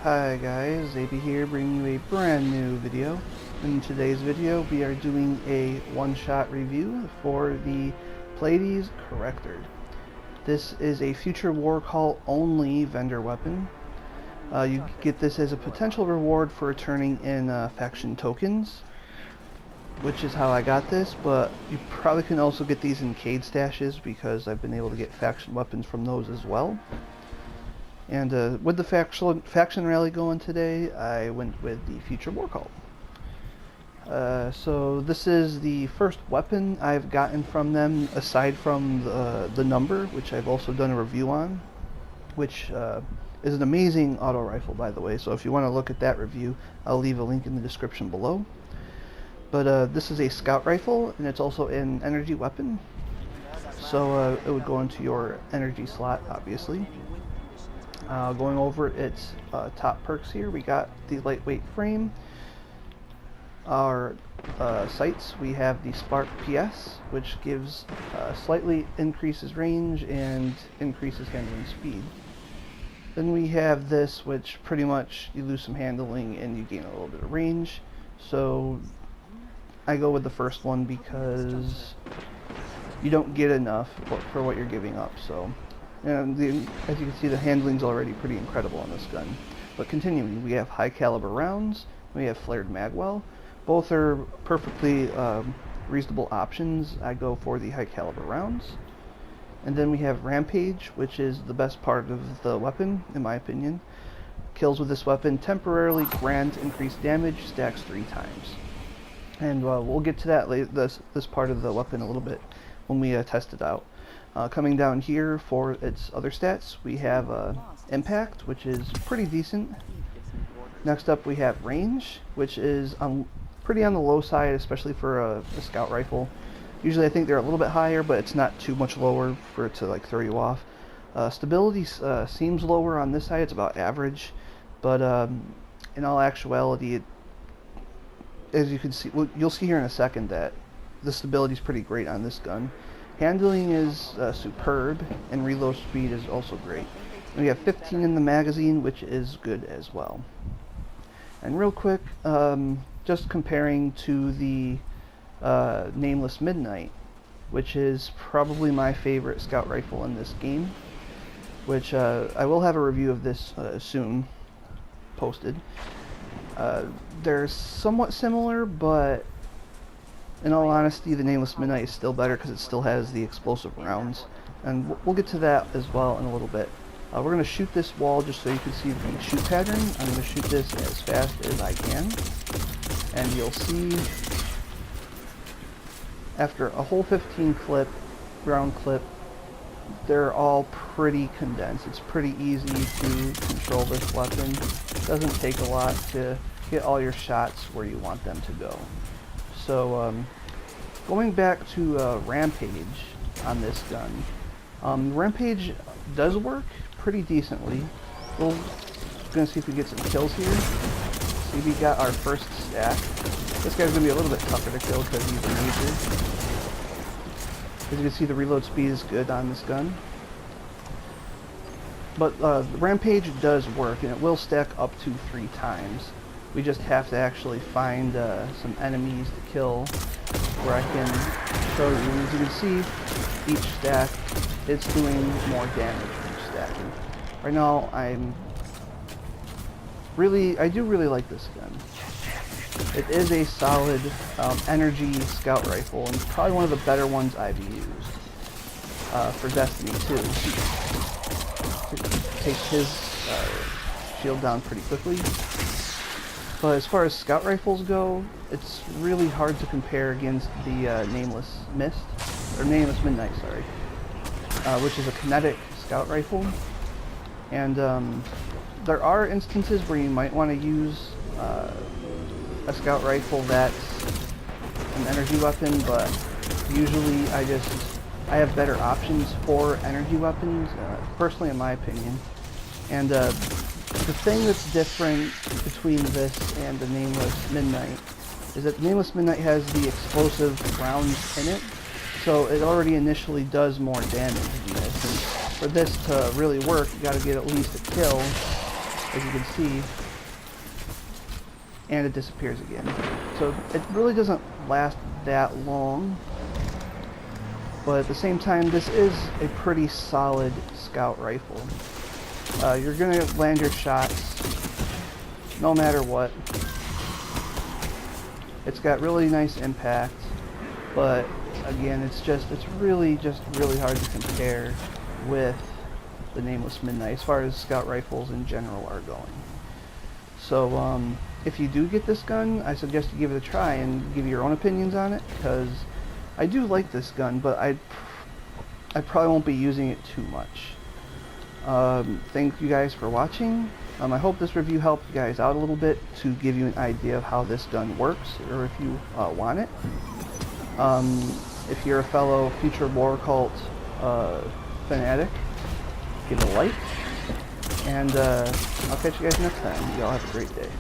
Hi guys, AB here bringing you a brand new video. In today's video we are doing a one-shot review for the Pleiades Corrector. This is a future war call only vendor weapon. You get this as a potential reward for turning in faction tokens, which is how I got this, but you probably can also get these in Cade stashes because I've been able to get faction weapons from those as well. And with the faction rally going today, I went with the Future War Cult. So this is the first weapon I've gotten from them, aside from the number, which I've also done a review on, which is an amazing auto rifle, by the way. So if you want to look at that review, I'll leave a link in the description below. But this is a scout rifle, and it's also an energy weapon. So it would go into your energy slot, obviously. Going over its top perks here, we got the lightweight frame. Our sights, we have the Spark PS, which gives slightly increases range and increases handling speed. Then we have this, which pretty much you lose some handling and you gain a little bit of range. So I go with the first one because you don't get enough for what you're giving up. So. And as you can see, the handling's already pretty incredible on this gun. But continuing, we have high caliber rounds, we have flared magwell. Both are perfectly reasonable options. I go for the high caliber rounds. And then we have rampage, which is the best part of the weapon, in my opinion. Kills with this weapon temporarily grant increased damage, stacks 3 times. And we'll get to that this part of the weapon a little bit when we test it out. Coming down here for its other stats, we have impact, which is pretty decent. Next up we have range, which is pretty on the low side, especially for a scout rifle. Usually I think they're a little bit higher, but it's not too much lower for it to like throw you off. Stability seems lower on this side, it's about average, but in all actuality, as you can see, you'll see here in a second that the stability is pretty great on this gun. Handling is superb, and reload speed is also great. And we have 15 in the magazine, which is good as well. And real quick, just comparing to the Nameless Midnight, which is probably my favorite scout rifle in this game, which I will have a review of this soon posted. They're somewhat similar, but in all honesty, the Nameless Midnight is still better because it still has the explosive rounds. And we'll get to that as well in a little bit. We're going to shoot this wall just so you can see the shoot pattern. I'm going to shoot this as fast as I can. And you'll see, after a whole 15 round clip, they're all pretty condensed. It's pretty easy to control this weapon. It doesn't take a lot to get all your shots where you want them to go. So, going back to Rampage on this gun, Rampage does work pretty decently. We're going to see if we get some kills here. See, we got our first stack. This guy's going to be a little bit tougher to kill because he's a major. As you can see, the reload speed is good on this gun. But Rampage does work, and it will stack up to 3 times. We just have to actually find some enemies to kill where I can show you. As you can see, each stack, it's doing more damage each stacking. Right now, I do really like this gun. It is a solid energy scout rifle, and probably one of the better ones I've used for Destiny 2. Takes his shield down pretty quickly. But as far as scout rifles go, it's really hard to compare against the Nameless Midnight, sorry, which is a kinetic scout rifle. And there are instances where you might want to use a scout rifle that's an energy weapon, but usually I have better options for energy weapons, personally in my opinion. And the thing that's different between this and the Nameless Midnight is that the Nameless Midnight has the explosive rounds in it, so it already initially does more damage than this. And for this to really work, you gotta get at least a kill as you can see, and it disappears again. So it really doesn't last that long, but at the same time, this is a pretty solid scout rifle. You're gonna land your shots no matter what. It's got really nice impact, but again, it's really hard to compare with the Nameless Midnight as far as scout rifles in general are going. So if you do get this gun, I suggest you give it a try and give your own opinions on it, because I do like this gun, but I probably won't be using it too much. Thank you guys for watching. I hope this review helped you guys out a little bit to give you an idea of how this gun works, or if you want it. If you're a fellow Future War Cult fanatic, give it a like, and I'll catch you guys next time. Y'all have a great day.